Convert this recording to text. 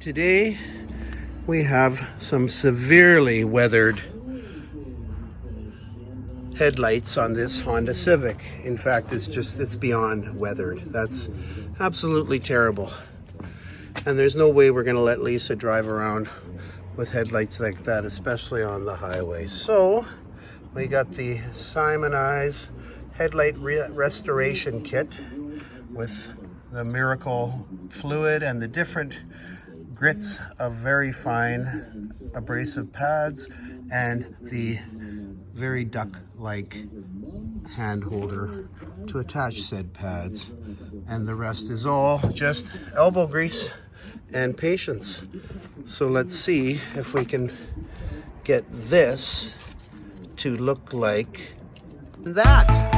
Today we have some severely weathered headlights on this Honda Civic. In fact, it's beyond weathered. That's absolutely terrible. And there's no way we're going to let Lisa drive around with headlights like that, especially on the highway. So we got the Simonized headlight restoration kit with the Miracle fluid and the different grits of very fine abrasive pads and the very duck-like hand holder to attach said pads. And the rest is all just elbow grease and patience. So let's see if we can get this to look like that.